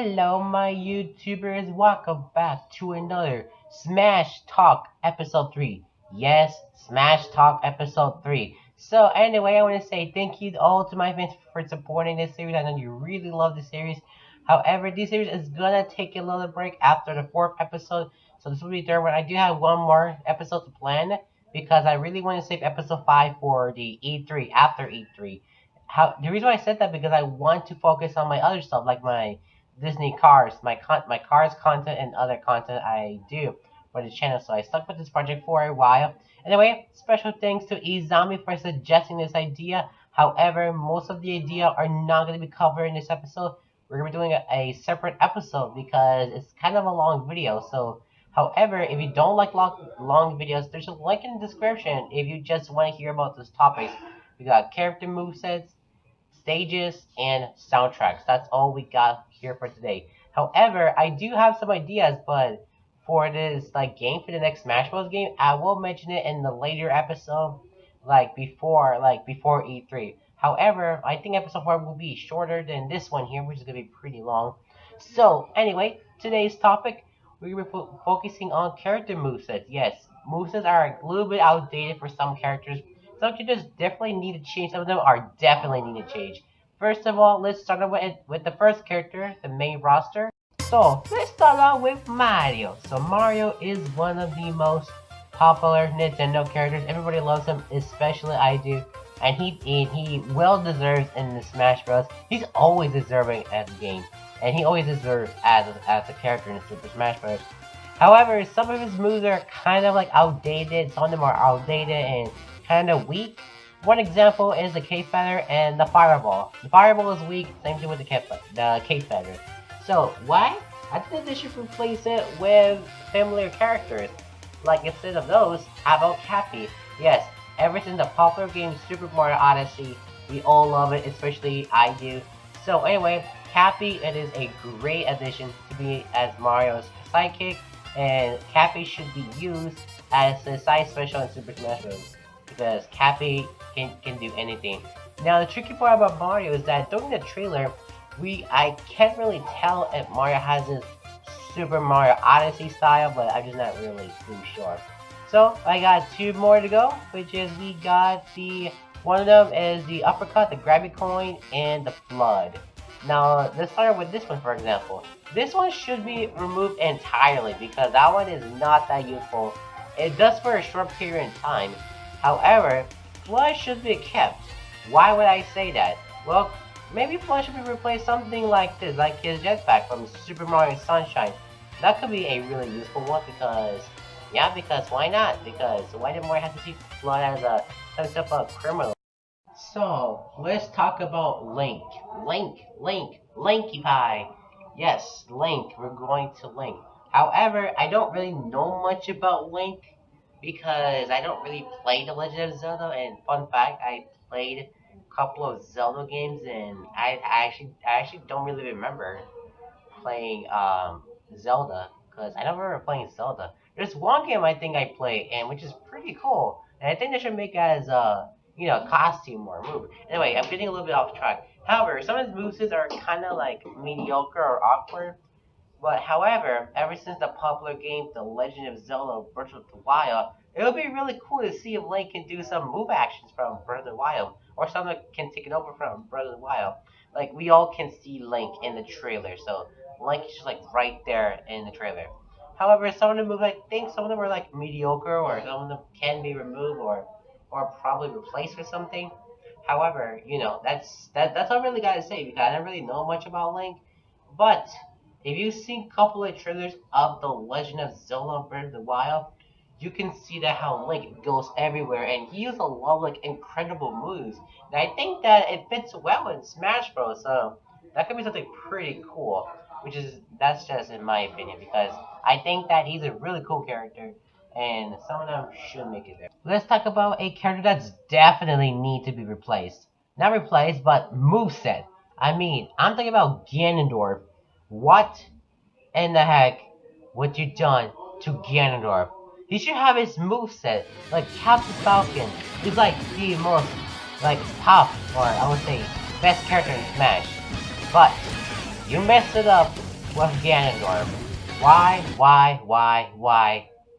Hello, my YouTubers. Welcome back to another Smash Talk Episode 3. Yes, Smash Talk Episode 3. So, anyway, I want to say thank you all to my fans for supporting this series. I know you really love this series. However, this series is gonna take a little break after the 4th episode. So, this will be the 3rd one. I do have one more episode to plan because I really want to save Episode 5 for the E3, after E3. The reason why I said that because I want to focus on my other stuff, like my Disney cars, my cars content and other content I do for the channel. So I stuck with this project for a while. Anyway, special thanks to eZombie for suggesting this idea. However, most of the idea are not going to be covered in this episode. We're going to be doing a separate episode because it's kind of a long video. So, however, if you don't like long videos, there's a link in the description if you just want to hear about those topics. We got character movesets, stages, and soundtracks. That's all we got here for today. However, I do have some ideas, but for this game for the next Smash Bros. Game, I will mention it in the later episode, before E3. However, I think episode 4 will be shorter than this one here, which is gonna be pretty long. So anyway, today's topic, we're gonna be focusing on character movesets. Yes, movesets are a little bit outdated for some characters. Some characters definitely need to change. Some of them are definitely need to change. First of all, let's start out with the first character, the main roster. So, let's start out with Mario. So, Mario is one of the most popular Nintendo characters. Everybody loves him, especially I do. And he well deserves in the Smash Bros. He's always deserving as a game. And he always deserves as a character in Super Smash Bros. However, some of his moves are kind of outdated. Some of them are outdated and kind of weak. One example is the Cape Feather and the Fireball. The Fireball is weak, same thing with the Cape Feather. So, why? I think they should replace it with familiar characters. Like, instead of those, how about Cappy? Yes, ever since the popular game Super Mario Odyssey, we all love it, especially I do. So anyway, Cappy, it is a great addition to be as Mario's sidekick, and Cappy should be used as a side special in Super Smash Bros. Because Cappy can do anything. Now the tricky part about Mario is that during the trailer, I can't really tell if Mario has this Super Mario Odyssey style, but I'm just not really too sure. So I got 2 more to go, which is we got one of them is the uppercut, the grabby coin, and the flood. Now let's start with this one for example. This one should be removed entirely because that one is not that useful. It does for a short period of time. However, Flood should be kept. Why would I say that? Well, maybe Flood should be replaced something like this, like his jetpack from Super Mario Sunshine. That could be a really useful one because why not? Because why did Mario have to see Flood as some type of criminal? So, let's talk about Link. Linky Pie. Yes, Link. We're going to Link. However, I don't really know much about Link, because I don't really play The Legend of Zelda, and fun fact, I played a couple of Zelda games, and I actually don't really remember playing Zelda, because I don't remember playing Zelda. There's one game I think I played, and which is pretty cool, and I think they should make it as costume or move. Anyway, I'm getting a little bit off track. However, some of his moves are kind of mediocre or awkward. But however, ever since the popular game The Legend of Zelda Breath of the Wild, it would be really cool to see if Link can do some move actions from Breath of the Wild, or someone can take it over from Breath of the Wild. Like, we all can see Link in the trailer, so Link is just right there in the trailer. However, some of the moves, I think some of them are mediocre, or some of them can be removed, or probably replaced with something. However, that's all I really gotta say, because I don't really know much about Link. But if you've seen a couple of trailers of The Legend of Zelda Breath of the Wild, you can see that how Link goes everywhere, and he uses a lot of incredible moves. And I think that it fits well in Smash Bros. So that could be something pretty cool. That's just in my opinion, because I think that he's a really cool character, and some of them should make it there. Let's talk about a character that's definitely need to be replaced. Not replaced, but moveset. I'm talking about Ganondorf. What in the heck would you done to Ganondorf? He should have his moveset, like Captain Falcon. He's the most, top, or I would say, best character in Smash. But you messed it up with Ganondorf. Why?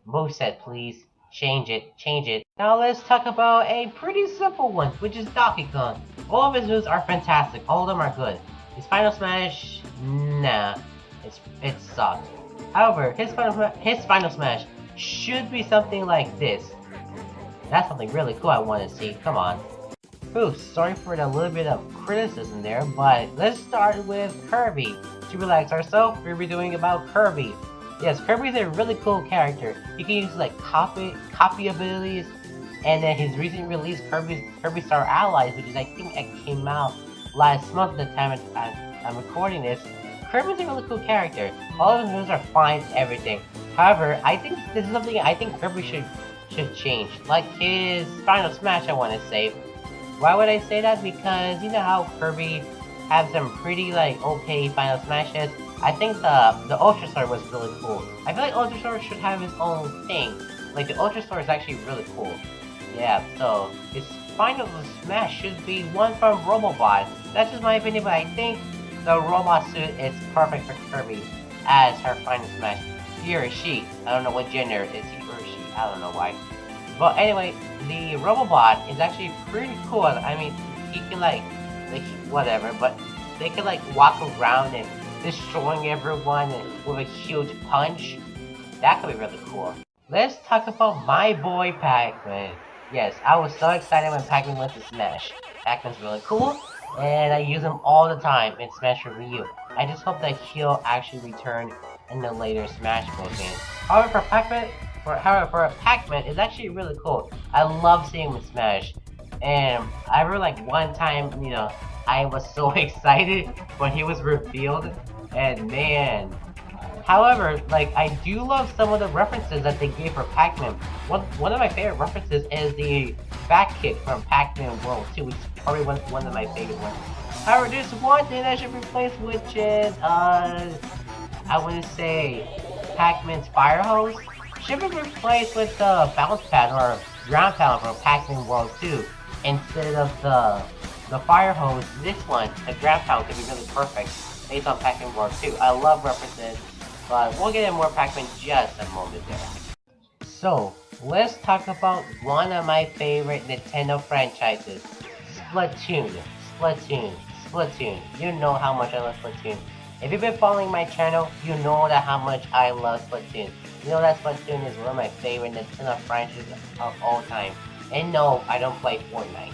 Moveset, please. Change it. Now let's talk about a pretty simple one, which is Donkey Kong. All of his moves are fantastic, all of them are good. His Final Smash, nah, it sucked. However, his Final Smash should be something like this. That's something really cool I want to see, come on. Ooh, sorry for the little bit of criticism there, but let's start with Kirby. To relax ourselves, we'll be doing about Kirby. Yes, Kirby's a really cool character. You can use like copy abilities, and then his recent release, Kirby Star Allies, which is I think it came out last month at the time I'm recording this. Kirby's a really cool character. All of his moves are fine, everything. However, I think this is something I think Kirby should change, like his Final Smash. I want to say. Why would I say that? Because you know how Kirby has some pretty like okay Final Smashes. I think the Ultra Sword was really cool. I feel like Ultra Sword should have his own thing. Like the Ultra Sword is actually really cool. Yeah, so his Final Smash should be one from Robobot. That's just my opinion, but I think the robot suit is perfect for Kirby as her Final Smash. He or she. I don't know what gender is he or she. I don't know why. But anyway, the Robobot is actually pretty cool. I mean, he can like whatever, but they can like walk around and destroying everyone and with a huge punch. That could be really cool. Let's talk about my boy Pac-Man. Yes, I was so excited when Pac-Man went to Smash. Pac-Man's really cool, and I use him all the time in Smash for Wii U. I just hope that he'll actually return in the later Smash Bros. Games. However, for Pac-Man, it's actually really cool. I love seeing him in Smash. And I remember like one time, you know, I was so excited when he was revealed. And man. However, like I do love some of the references that they gave for Pac-Man. One of my favorite references is the back kick from Pac-Man World 2, which is probably one of my favorite ones. However, there's one thing that should replace, which is I want to say Pac-Man's fire hose. Should be replaced with the bounce pad or ground pound from Pac-Man World 2 instead of the fire hose. This one, the ground pound, could be really perfect based on Pac-Man World 2. I love references, but we'll get into more Pac-Man just a moment there. So, let's talk about one of my favorite Nintendo franchises, Splatoon. You know how much I love Splatoon. If you've been following my channel, you know that how much I love Splatoon. You know that Splatoon is one of my favorite Nintendo franchises of all time. And no, I don't play Fortnite.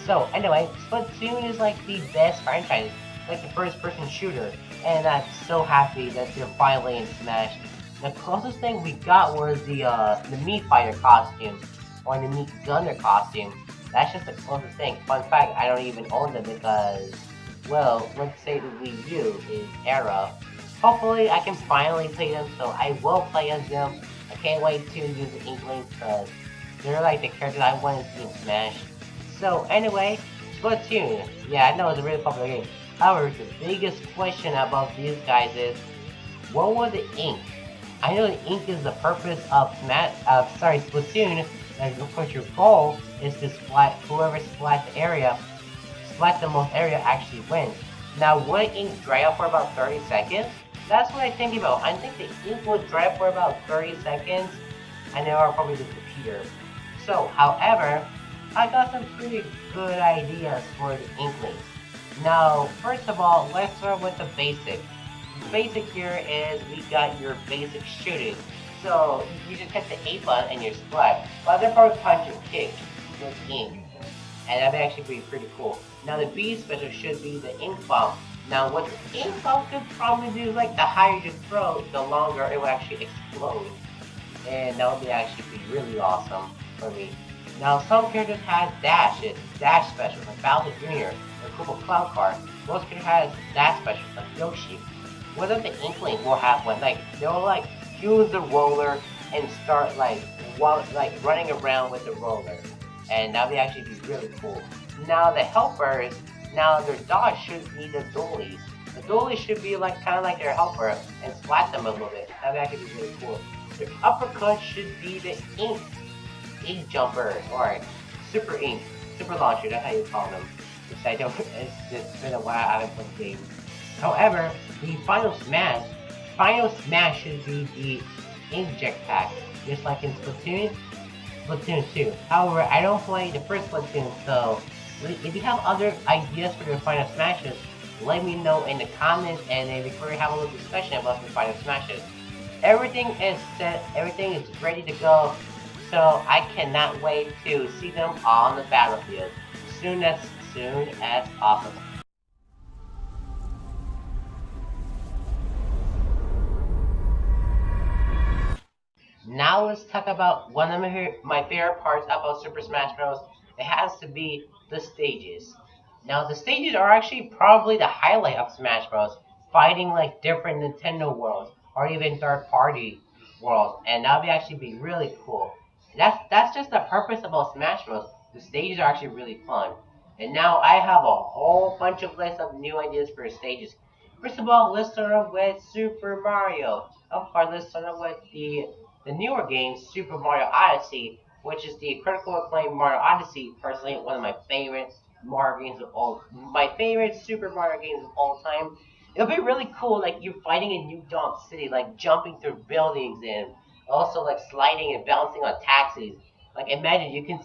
So anyway, Splatoon is like the best franchise, like the first person shooter. And I'm so happy that they're finally in Smash. The closest thing we got was the Meat Fighter costume, or the Meat Gunner costume. That's just the closest thing. Fun fact, I don't even own them because, well, let's say the Wii U is era. Hopefully I can finally play them, so I will play as them. I can't wait to use the Inklings because they're like the characters I want to see in Smash. So anyway, Splatoon. Yeah, I know it's a really popular game. However, the biggest question about these guys is, what was the ink? I know the ink is the purpose of Splatoon, and of course your goal is to splat whoever splats the most area actually wins. Now, would ink dry up for about 30 seconds? That's what I think about. I think the ink will dry up for about 30 seconds, and then I'll probably disappear. So, however, I got some pretty good ideas for the Inklings. Now, first of all, let's start with the basic. The basic here is we got your basic shooting. So, you just hit the A button and you're splat. But other part punch and kick with ink. And that would actually be pretty cool. Now the B special should be the ink bomb. Now what the ink bomb could probably do is like the higher you throw, the longer it will actually explode. And that would actually be really awesome for me. Now some characters have dashes, dash specials like Bowser Jr. or Koopa Cloud Car. Most characters have dash specials like Yoshi. What if the Inkling will have one? Like they'll like use the roller and start like running around with the roller. And that would actually be really cool. Now the helpers, now their dodge should be the dollies. The dollies should be like kind of like their helper and splat them a little bit. That would actually be really cool. Their uppercut should be the ink jumper or super launcher. That's how you call them. Which I don't. It's been a while I haven't played the game. However, the final smash final smash should be the inkjet pack, just like in Splatoon 2. However, I don't play the first Splatoon, so if you have other ideas for your final smashes, let me know in the comments, and then we can have a little discussion about the final smashes. Everything is set, everything is ready to go, so I cannot wait to see them on the battlefield soon as possible. Now let's talk about one of my favorite parts about Super Smash Bros. It has to be the stages. Now the stages are actually probably the highlight of Smash Bros. Fighting like different Nintendo worlds or even third party worlds, and that would actually be really cool. That's just the purpose about Smash Bros. The stages are actually really fun. And now I have a whole bunch of lists of new ideas for stages. First of all, let's start off with Super Mario. Of course, let's start off with the newer game, Super Mario Odyssey, which is the critical acclaimed Mario Odyssey. Personally, one of my favorite my favorite Super Mario games of all time. It'll be really cool, like you're fighting in New Donk City, like jumping through buildings and also like sliding and bouncing on taxis. Like imagine you can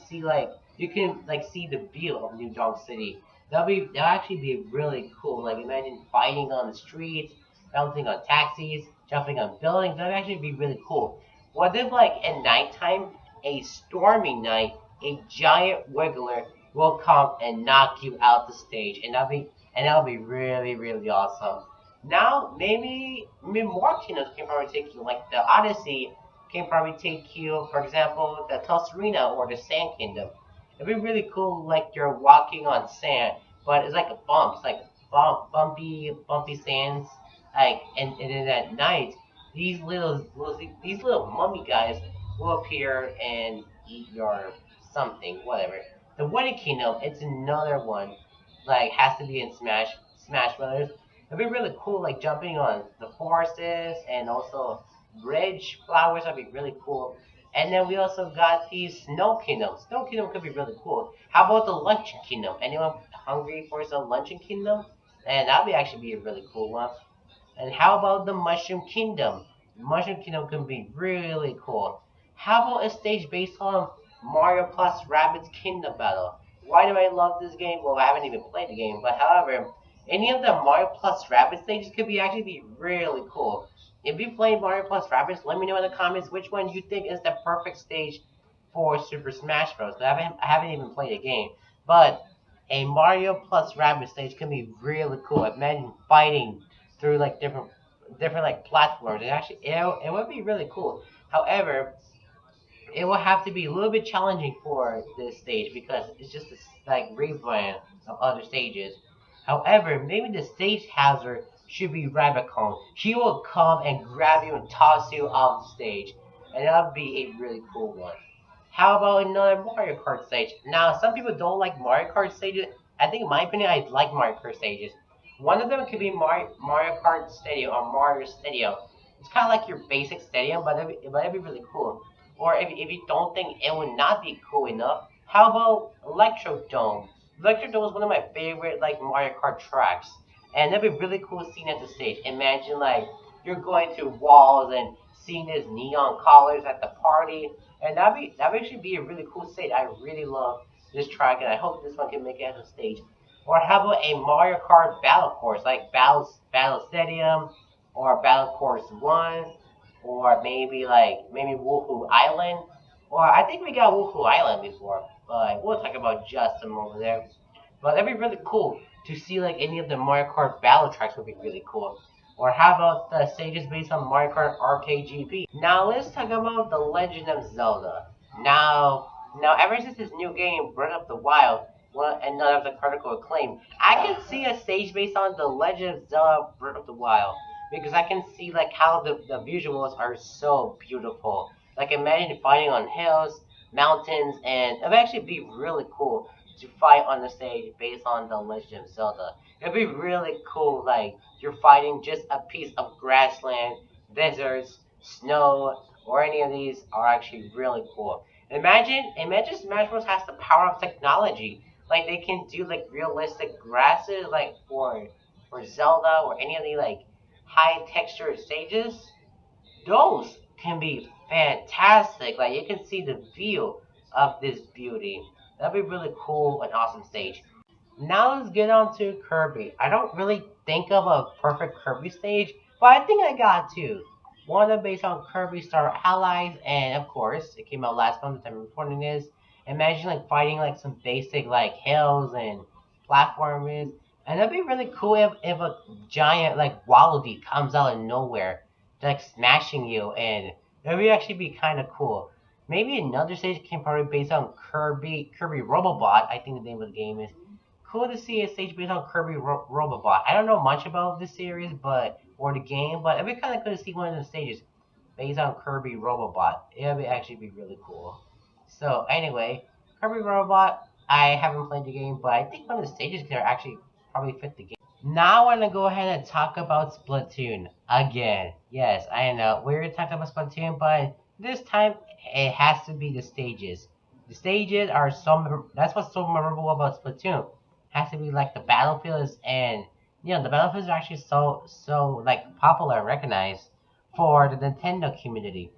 like see the view of New Donk City. That'll actually be really cool. Like imagine fighting on the streets, bouncing on taxis, jumping on buildings. That'd actually be really cool. What if like at nighttime, a stormy night, a giant wiggler will come and knock you out the stage, and that'll be really awesome. Now maybe more kingdoms can probably take you, like the Odyssey can probably take you, for example, the Tosrina or the Sand Kingdom. It'd be really cool, like you're walking on sand, but it's like a bumps, like bumpy sands, like and then at night these little mummy guys will appear and eat your something, whatever. The Wedding Kingdom, it's another one, like has to be in Smash Brothers. It'd be really cool, like jumping on the forests and also bridge flowers. That'd be really cool. And then we also got the Snow Kingdom. Snow Kingdom could be really cool. How about the Luncheon Kingdom? Anyone hungry for some Luncheon Kingdom? And that'd be actually be a really cool one. And how about the Mushroom Kingdom? Mushroom Kingdom can be really cool. How about a stage based on Mario plus Rabbids Kingdom Battle? Why do I love this game? Well, I haven't even played the game, but however, any of the Mario plus Rabbids stages could be actually be really cool. If you play Mario plus Rabbids, let me know in the comments which one you think is the perfect stage for Super Smash Bros. I haven't even played the game, but a Mario plus Rabbids stage can be really cool. Imagine fighting through like different like platforms. It would be really cool. However, it will have to be a little bit challenging for this stage because it's just a like rebrand of other stages. However, maybe the stage hazard should be Rabicon. He will come and grab you and toss you off the stage, and that would be a really cool one. How about another Mario Kart stage? Now, some people don't like Mario Kart stages. I think, in my opinion, I like Mario Kart stages. One of them could be Mario Kart Stadium or Mario Stadium. It's kind of like your basic stadium, but it'd be really cool. Or if you don't think it would not be cool enough, how about Electrodome? Electrodome is one of my favorite like Mario Kart tracks, and that'd be really cool seeing at the stage. Imagine like you're going through walls and seeing these neon colors at the party, and that'd actually be a really cool stage. I really love this track, and I hope this one can make it as a stage. Or how about a Mario Kart battle course, like Battle Stadium, or Battle Course One, or maybe Woohoo Island, or I think we got Woohoo Island before, but we'll talk about just some over there. But that'd be really cool to see like any of the Mario Kart battle tracks would be really cool. Or how about the stages based on Mario Kart Arcade GP? Now let's talk about The Legend of Zelda. Now ever since this new game, Breath of the Wild, one and none of the critical acclaim, I can see a stage based on The Legend of Zelda Breath of the Wild because I can see like how the visuals are so beautiful. Like imagine fighting on hills, mountains, and it would actually be really cool to fight on the stage based on The Legend of Zelda. It'd be really cool, like you're fighting just a piece of grassland, deserts, snow, or any of these are actually really cool. Imagine Smash Bros has the power of technology. Like they can do like realistic grasses, like for Zelda or any of the like high texture stages, those can be fantastic. Like you can see the view of this beauty. That'd be really cool and awesome stage. Now let's get on to Kirby. I don't really think of a perfect Kirby stage, but I think I got two. One is based on Kirby Star Allies, and of course, it came out last month, the time I'm recording this. Imagine like fighting like some basic like hills and platformers, and that'd be really cool if a giant like Wallaby comes out of nowhere, like smashing you, and that would actually be kind of cool. Maybe another stage can probably be based on Kirby Robobot. I think the name of the game is cool to see a stage based on Kirby Robobot. I don't know much about this series, but or the game, but it'd be kind of cool to see one of the stages based on Kirby Robobot. It would actually be really cool. So anyway, Kirby Robobot. I haven't played the game, but I think one of the stages can actually probably fit the game. Now I want to go ahead and talk about Splatoon again. Yes, I know we were talking about Splatoon, but this time it has to be the stages. The stages are that's what's so memorable about Splatoon. Has to be like the battlefields, and the battlefields are actually so like popular and recognized for the Nintendo community.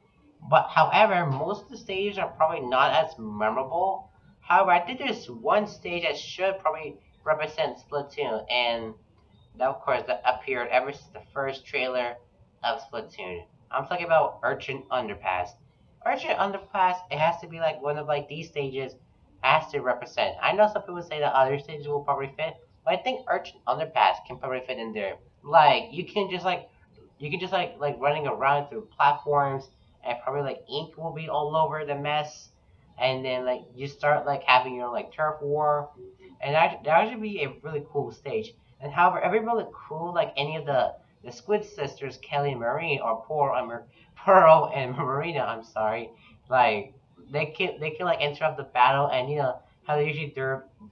But however, most of the stages are probably not as memorable. However, I think there's one stage that should probably represent Splatoon, and that of course that appeared ever since the first trailer of Splatoon. I'm talking about Urchin Underpass. Urchin Underpass, it has to be like one of like these stages has to represent. I know some people say that other stages will probably fit, but I think Urchin Underpass can probably fit in there. Like you can just like running around through platforms, and probably like ink will be all over the mess, and then like you start like having your like turf war, and that should be a really cool stage. And however, it'd be really cool like any of the Squid sisters, Kelly and Marie, or Pearl and Marina. I'm sorry, like they can like interrupt the battle, and how they usually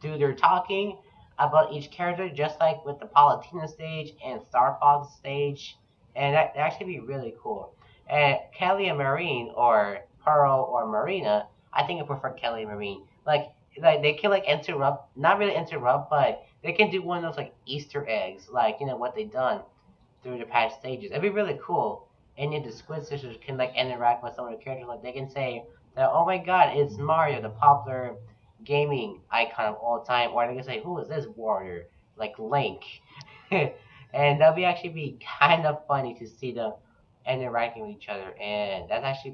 do their talking about each character, just like with the Palutena stage and Star Fox stage, and that actually be really cool. And Kelly and Marine, or Pearl or Marina, I think I prefer Kelly and Marine. Like they can like interrupt, not really interrupt, but they can do one of those like Easter eggs, like what they done through the past stages. It'd be really cool. Any of the Squid Sisters can like interact with some of the characters. Like they can say that, oh my God, it's Mario, the popular gaming icon of all time, or they can say, who is this warrior? Like Link, and that'd be actually be kind of funny to see them interacting with each other, and that would actually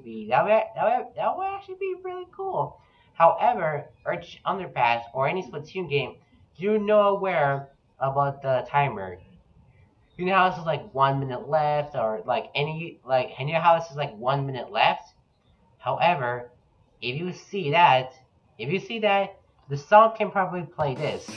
be really cool. However, Urge Underpass or any Splatoon game, aware about the timer. You know how this is like 1 minute left, or like and you know how this is like 1 minute left. However, if you see that, the song can probably play this.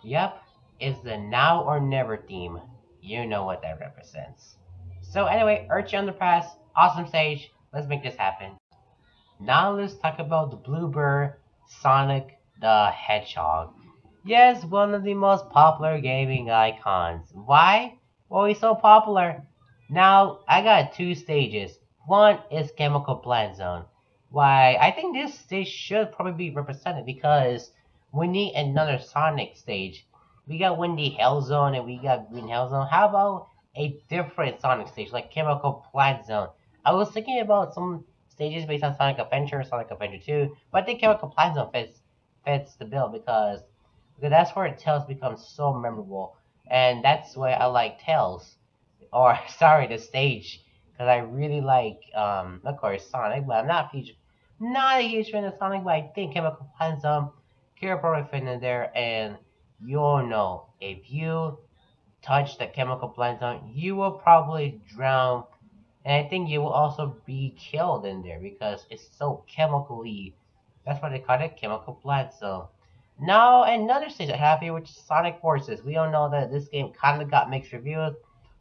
Yep, it's the now or never theme. You know what that represents. So anyway, Urchi Underpass, awesome stage. Let's make this happen. Now let's talk about the Bluebird Sonic the Hedgehog. Yes, one of the most popular gaming icons. Why? Well, he's so popular. Now, I got two stages. One is Chemical Plant Zone. Why, I think this stage should probably be represented because we need another Sonic stage. We got Windy Hell Zone and we got Green Hell Zone. How about a different Sonic stage, like Chemical Plant Zone? I was thinking about some stages based on Sonic Adventure, Sonic Adventure 2, but I think Chemical Plant Zone fits the bill because that's where Tails becomes so memorable, and that's why I like Tails, or sorry, the stage, because I really like, of course, Sonic, but I'm not a huge fan of Sonic, but I think Chemical Plant Zone can probably fit in there, and you'll know if you touch the Chemical Plant Zone, you will probably drown, and I think you will also be killed in there because it's so chemically. That's why they call it Chemical Plant Zone. Now, another stage I have here, which is Sonic Forces. We all know that this game kind of got mixed reviews,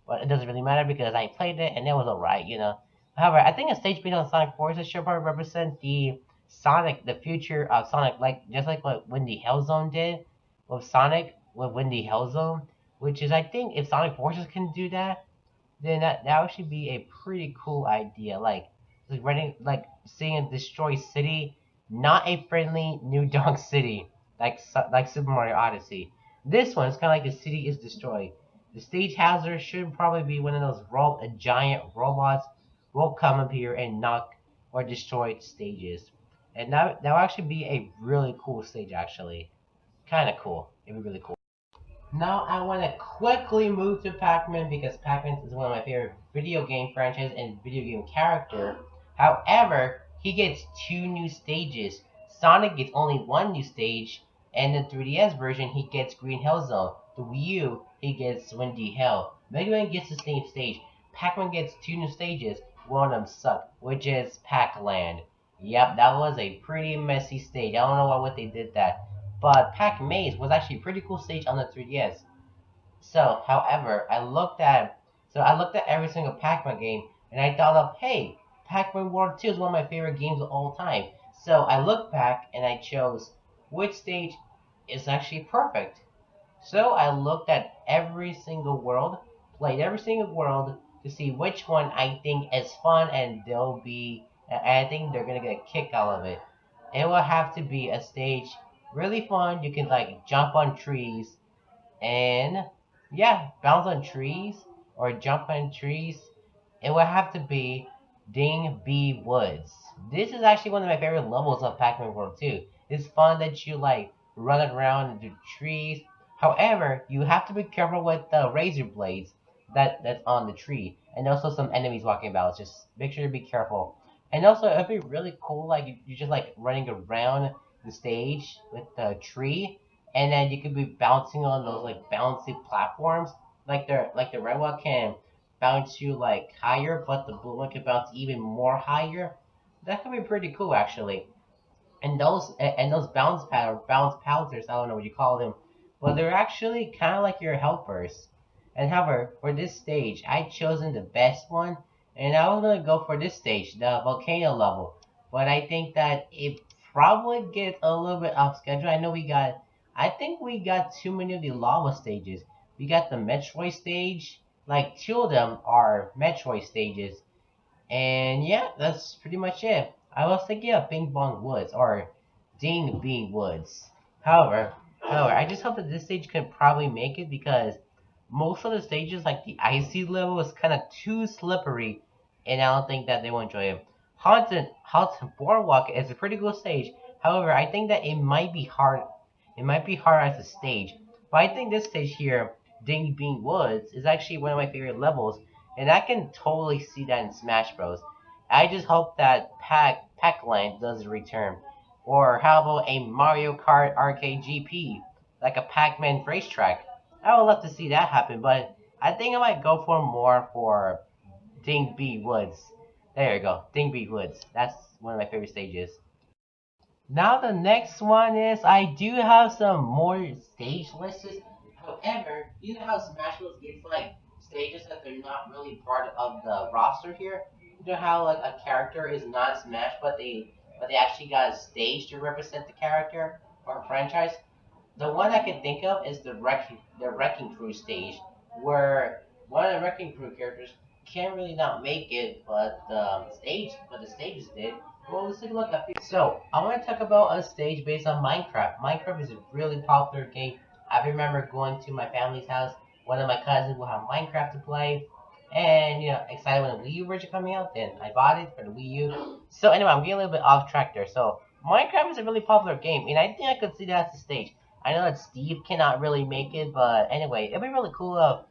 but it doesn't really matter because I played it and it was alright, you know. However, I think a stage based on Sonic Forces should probably represent the future of Sonic, like just like what Windy Hell Zone did with Sonic with Windy Hell Zone, which is I think if Sonic Forces can do that, then that would actually be a pretty cool idea. Like running, like seeing a destroyed city, not a friendly New Donk City like Super Mario Odyssey. This one is kind of like the city is destroyed. The stage hazard should probably be one of those giant robots will come up here and knock or destroy stages, and that will actually be a really cool stage. Actually, kind of cool. It'd be really cool. Now I want to quickly move to Pac-Man because Pac-Man is one of my favorite video game franchises and video game character. However, he gets two new stages. Sonic gets only one new stage, and the 3DS version he gets Green Hell Zone. The Wii U he gets Windy Hell. Mega Man gets the same stage. Pac-Man gets two new stages. One of them sucked, which is Pac-Land. Yep, that was a pretty messy stage. I don't know why they did that. But Pac-Maze was actually a pretty cool stage on the 3DS. So, however, I looked at every single Pac-Man game and I thought of, hey, Pac-Man World 2 is one of my favorite games of all time. So I looked back and I chose which stage is actually perfect. So I looked at every single world, played every single world to see which one I think is fun and I think they're gonna get a kick out of it. It will have to be a stage really fun. You can like jump on trees and yeah, bounce on trees or jump on trees. It would have to be Ding B Woods. This is actually one of my favorite levels of Pac-Man World 2. It's fun that you like run around into trees. However, you have to be careful with the razor blades that's on the tree, and also some enemies walking about. Just make sure to be careful. And also, it'd be really cool, like you just like running around the stage with the tree, and then you could be bouncing on those like bouncy platforms. Like the red one can bounce you like higher, but the blue one can bounce even more higher. That could be pretty cool actually. And those bounce pouncers, I don't know what you call them, but they're actually kind of like your helpers. And however, for this stage, I chosen the best one, and I was gonna go for this stage, the volcano level. But I think that it probably gets a little bit off schedule. I think we got too many of the lava stages. We got the Metroid stage, like two of them are Metroid stages, and yeah, that's pretty much it. I was thinking of Bing Bong Woods or Ding Bean Woods. However, I just hope that this stage can probably make it because most of the stages, like the icy level, is kind of too slippery, and I don't think that they will enjoy it. Haunted Boardwalk is a pretty cool stage. However, I think that it might be hard. It might be hard as a stage, but I think this stage here, Ding Bean Woods, is actually one of my favorite levels, and I can totally see that in Smash Bros. I just hope that Pac-Land does return. Or how about a Mario Kart Arcade GP, like a Pac-Man racetrack? I would love to see that happen, but I think I might go for more for Ding B Woods. There you go, Ding B Woods. That's one of my favorite stages. Now the next one is I do have some more stage lists. However, you know how Smash Bros gets like stages that they're not really part of the roster here. You know how like a character is not Smash, but they actually got a stage to represent the character or franchise. The one I can think of is the Wrecking Crew stage, where one of the Wrecking Crew characters can't really not make it, but the stages did. Well, let's take a look at it. So, I want to talk about a stage based on Minecraft. Minecraft is a really popular game. I remember going to my family's house. One of my cousins will have Minecraft to play, and excited when the Wii U version coming out. Then I bought it for the Wii U. So anyway, I'm getting a little bit off track there. So Minecraft is a really popular game, and I think I could see that as a stage. I know that Steve cannot really make it, but anyway, it'd be really cool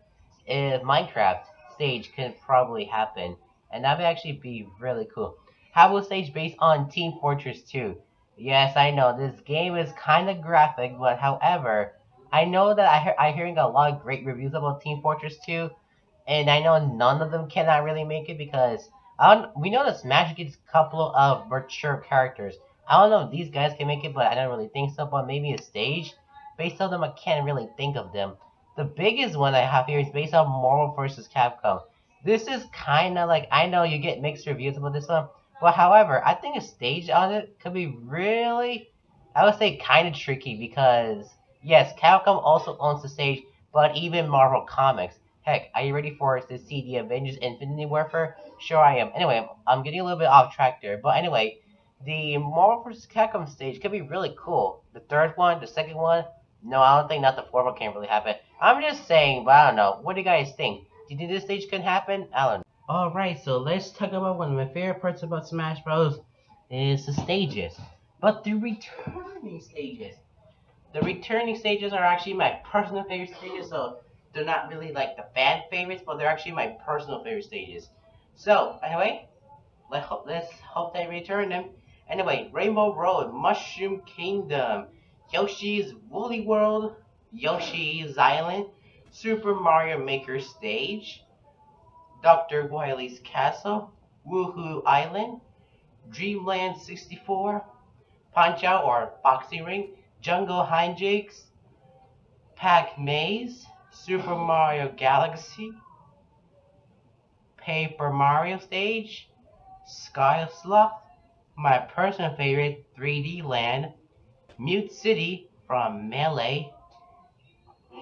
if Minecraft stage could probably happen, and that would actually be really cool. How about stage based on Team Fortress 2? Yes, I know this game is kind of graphic, but however, I know that I'm hearing a lot of great reviews about Team Fortress 2, and I know none of them cannot really make it because we know that Smash gets a couple of mature characters. I don't know if these guys can make it, but I don't really think so. But maybe a stage based on them, I can't really think of them. the biggest one I have here is based on Marvel vs. Capcom. This is kind of like, I know you get mixed reviews about this one, but however, I think a stage on it could be really, I would say, kind of tricky because, yes, Capcom also owns the stage, but even Marvel Comics. Heck, are you ready for us to see the Avengers Infinity Warfare? Sure I am. Anyway, I'm getting a little bit off track there, but anyway, the Marvel vs. Capcom stage could be really cool. The third one, the second one, no, I don't think not the fourth one can really happen. I'm just saying, but I don't know. What do you guys think? Do you think this stage can happen? I don't know. Alright, so let's talk about one of my favorite parts about Smash Bros. Is the stages. But the returning stages. The returning stages are actually my personal favorite stages, so they're not really like the fan favorites, but they're actually my personal favorite stages. So, anyway, let's hope they return them. Anyway, Rainbow Road, Mushroom Kingdom, Yoshi's Woolly World, Yoshi's Island, Super Mario Maker Stage, Dr. Wily's Castle, Woohoo Island, Dreamland 64, Punch-Out or Boxing Ring, Jungle Hijinks, Pac Maze, Super Mario Galaxy, Paper Mario Stage, Sky Sloth, my personal favorite 3D Land, Mute City from Melee,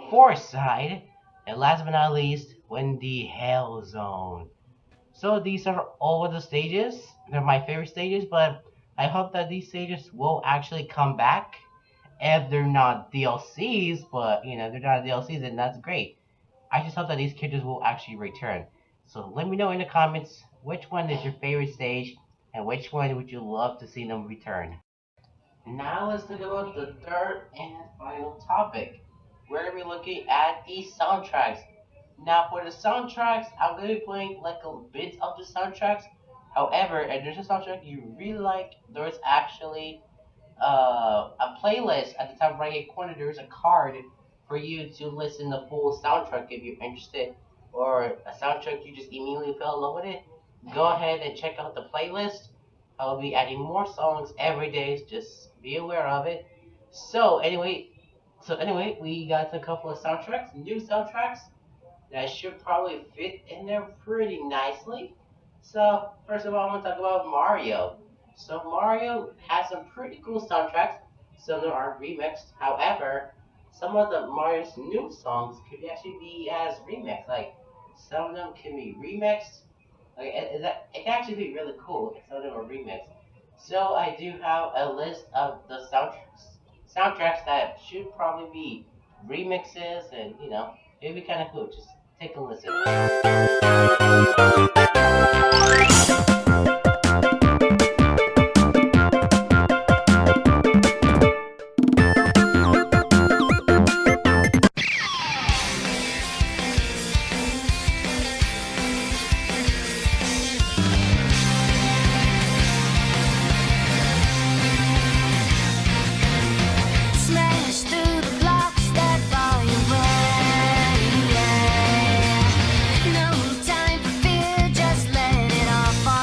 Forest Side, and last but not least, Windy Hell Zone. So these are all of the stages. They're my favorite stages, but I hope that these stages will actually come back. If they're not DLCs, but you know, if they're not DLCs, then that's great. I just hope that these characters will actually return. So let me know in the comments which one is your favorite stage and which one would you love to see them return. Now let's talk about the third and final topic. We're going to be looking at the soundtracks. Now for the soundtracks, I'm going to be playing like a bit of the soundtracks. However, if there's a soundtrack you really like, there's actually a playlist at the top right hand corner. There's a card for you to listen to the full soundtrack if you're interested, or a soundtrack you just immediately fell in love with it. Go ahead and check out the playlist. I'll be adding more songs every day, just be aware of it. So anyway, we got a couple of soundtracks, new soundtracks that should probably fit in there pretty nicely. So first of all, I'm gonna talk about Mario. So Mario has some pretty cool soundtracks. Some of them are remixed. However, some of the Mario's new songs could actually be as remixed. Like some of them can be remixed. Like it can actually be really cool if some of them are remixed. So I do have a list of the soundtracks that should probably be remixes, and you know, it'd be kind of cool. Just take a listen. No time for fear, just let it all fall.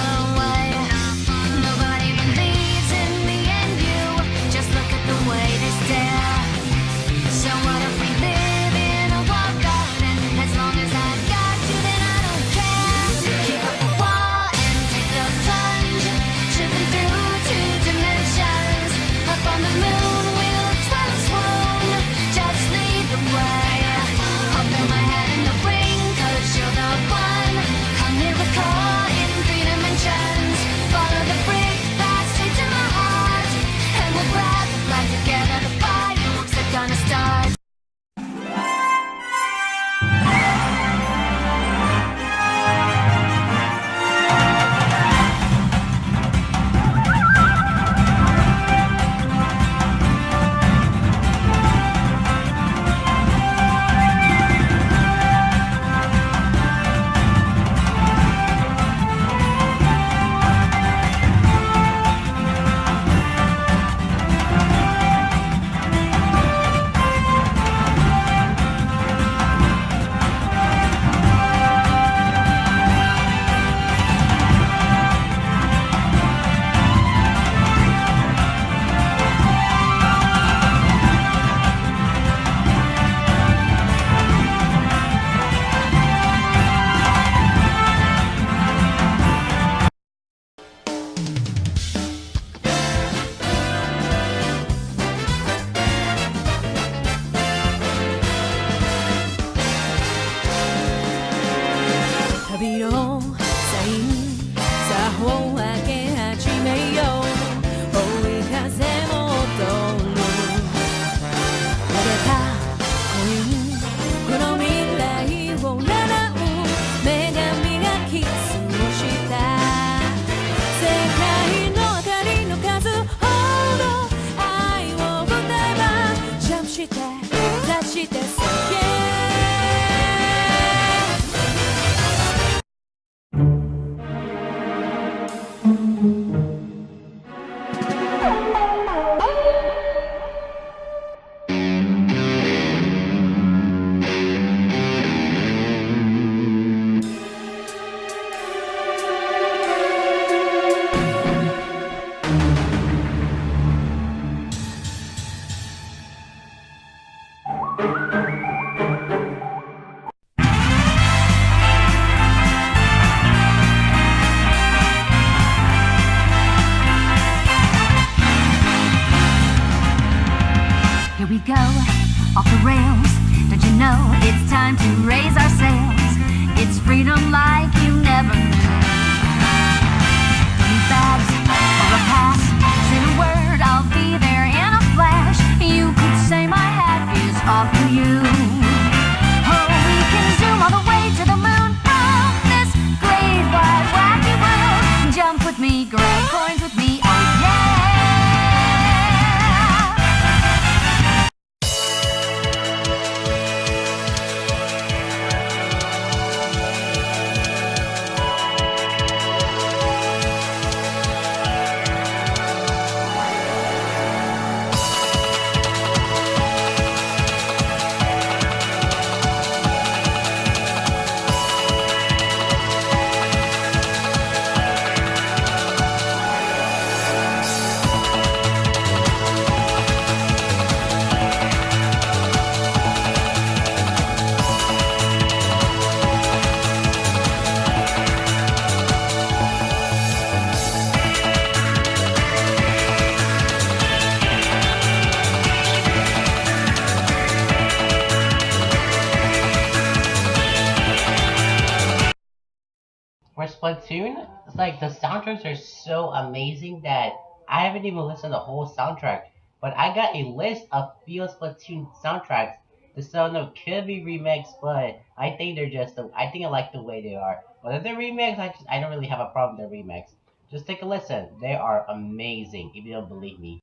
Splatoon, it's like the soundtracks are so amazing that I haven't even listened to the whole soundtrack. But I got a list of few Splatoon soundtracks. The song could be remixed, but I think they're just. I think I like the way they are. But if they're remixed, I don't really have a problem with their remix. Just take a listen. They are amazing. If you don't believe me.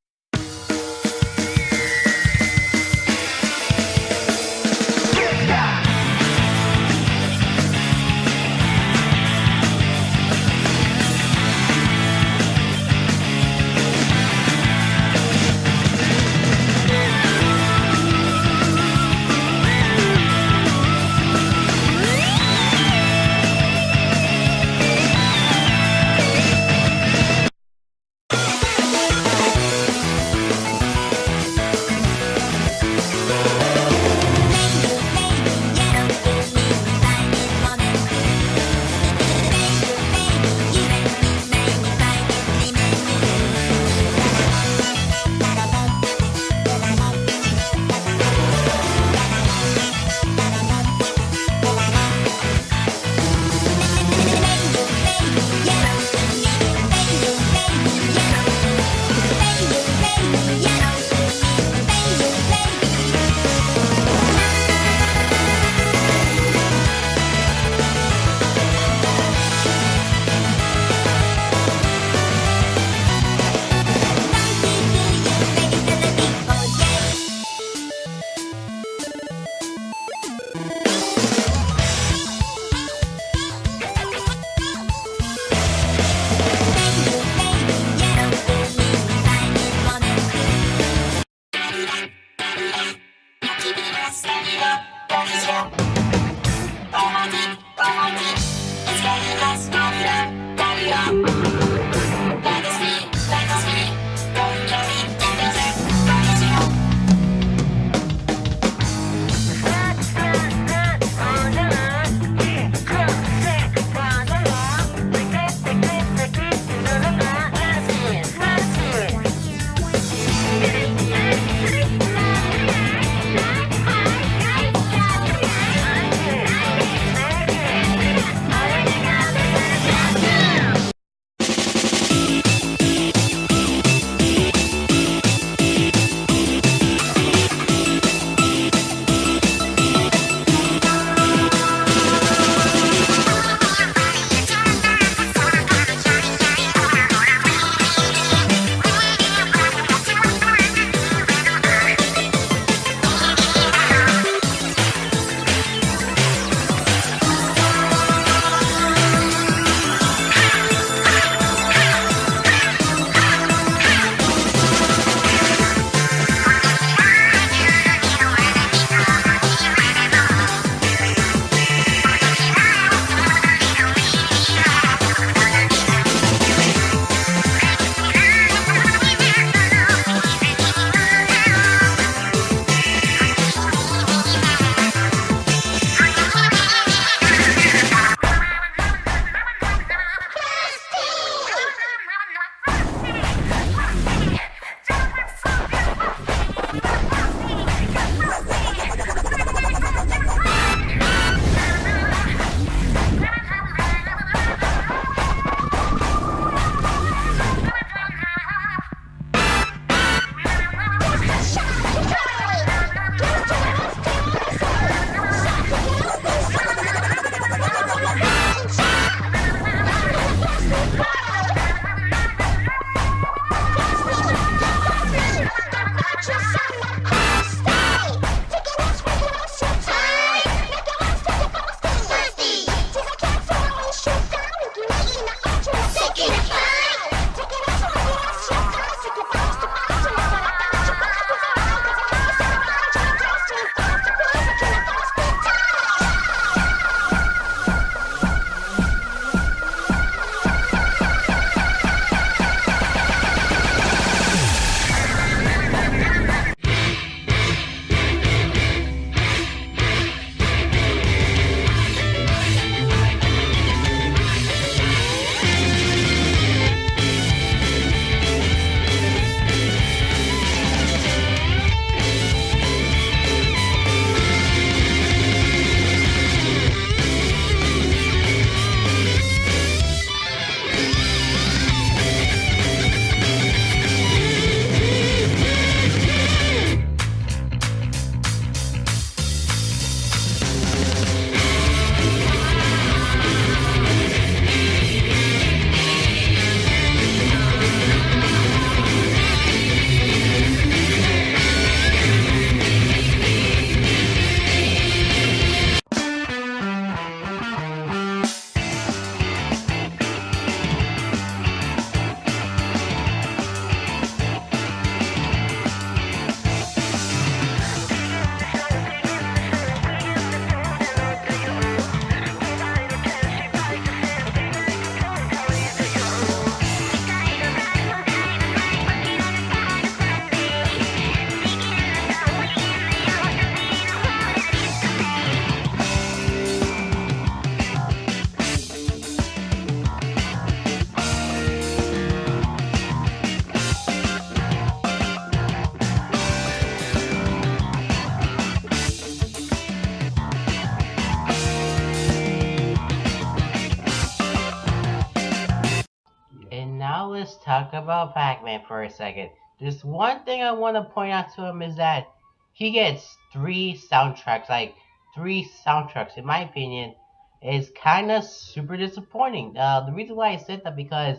talk about Pac-Man for a second. There's one thing I want to point out to him is that he gets 3 soundtracks. Like 3 soundtracks, in my opinion, is kind of super disappointing. The reason why I said that because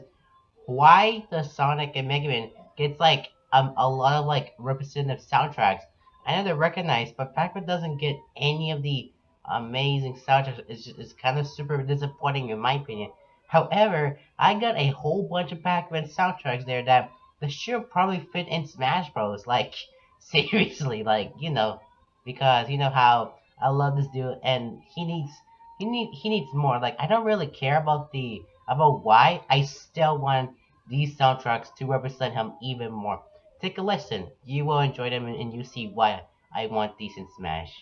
why the Sonic and Mega Man gets like a lot of like representative soundtracks. I know they're recognized, but Pac-Man doesn't get any of the amazing soundtracks. It's kind of super disappointing in my opinion. However, I got a whole bunch of Pac-Man soundtracks there that should probably fit in Smash Bros. Like seriously, like because you know how I love this dude, and he needs more. Like I don't really care about why. I still want these soundtracks to represent him even more. Take a listen. You will enjoy them, and you see why I want these in Smash.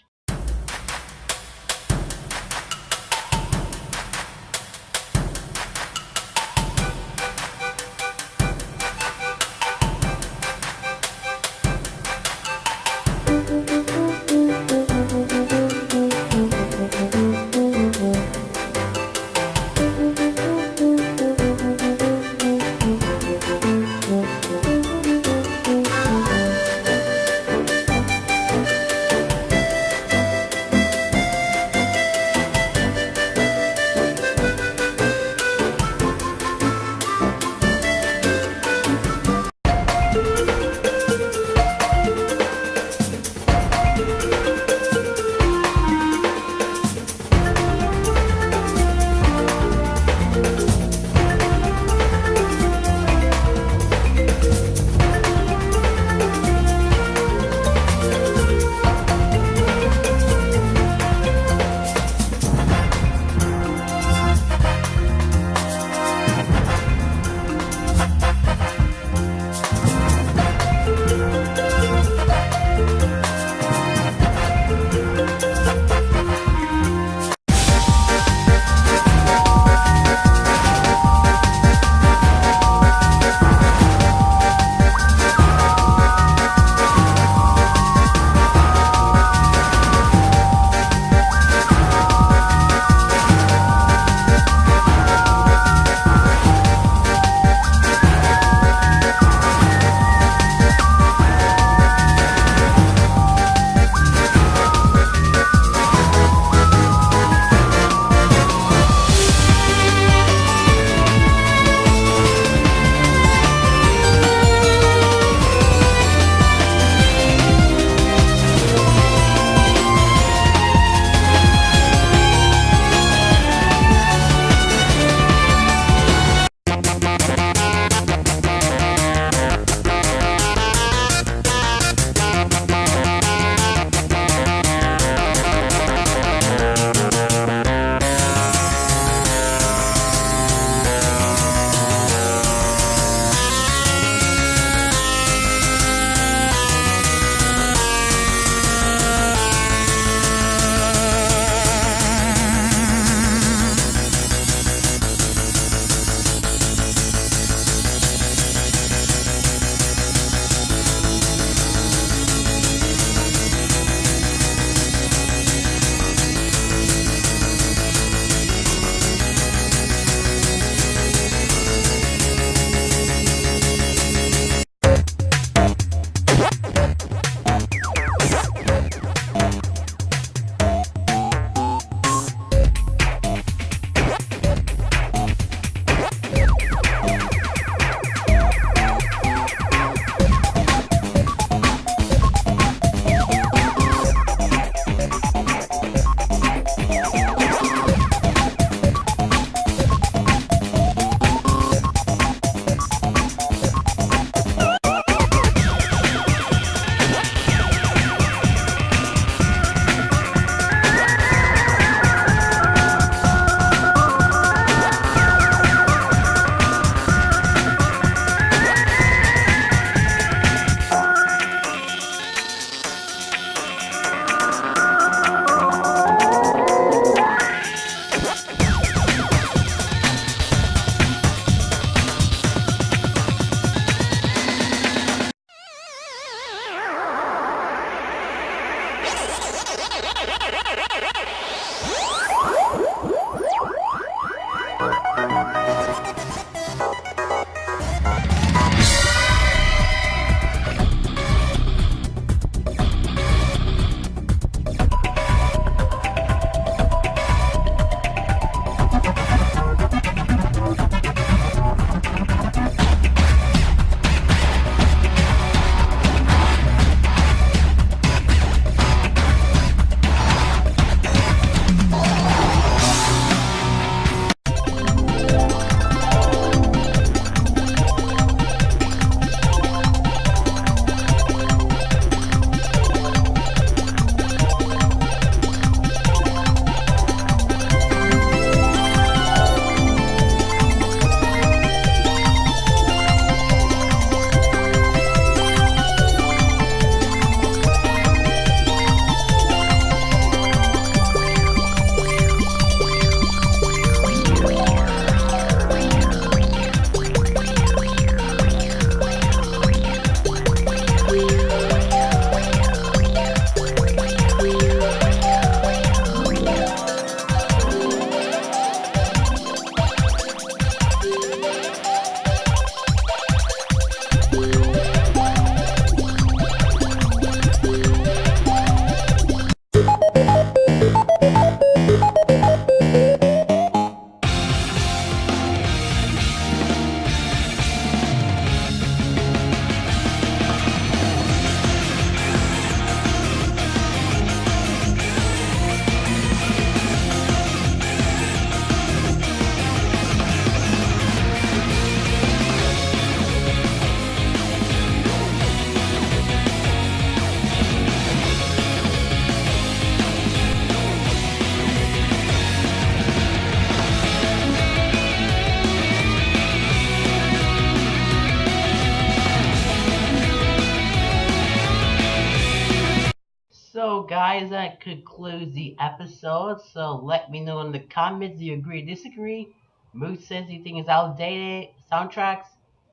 So, guys, that concludes the episode. So, let me know in the comments do you agree or disagree. Mood says you think it's outdated. Soundtracks,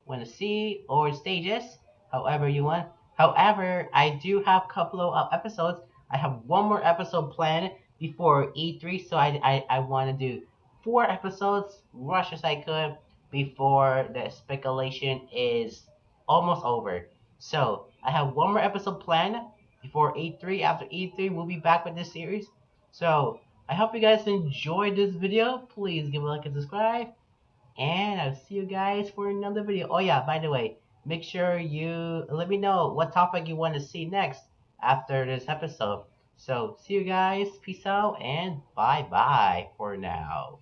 want to see, or stages, however you want. However, I do have a couple of episodes. I have one more episode planned before E3, so I want to do 4 episodes, rush as I could, before the speculation is almost over. So, I have one more episode planned before E3. After E3, we'll be back with this series. So, I hope you guys enjoyed this video. Please give a like and subscribe. And I'll see you guys for another video. Oh yeah, by the way, make sure you let me know what topic you want to see next after this episode. So, see you guys. Peace out and bye-bye for now.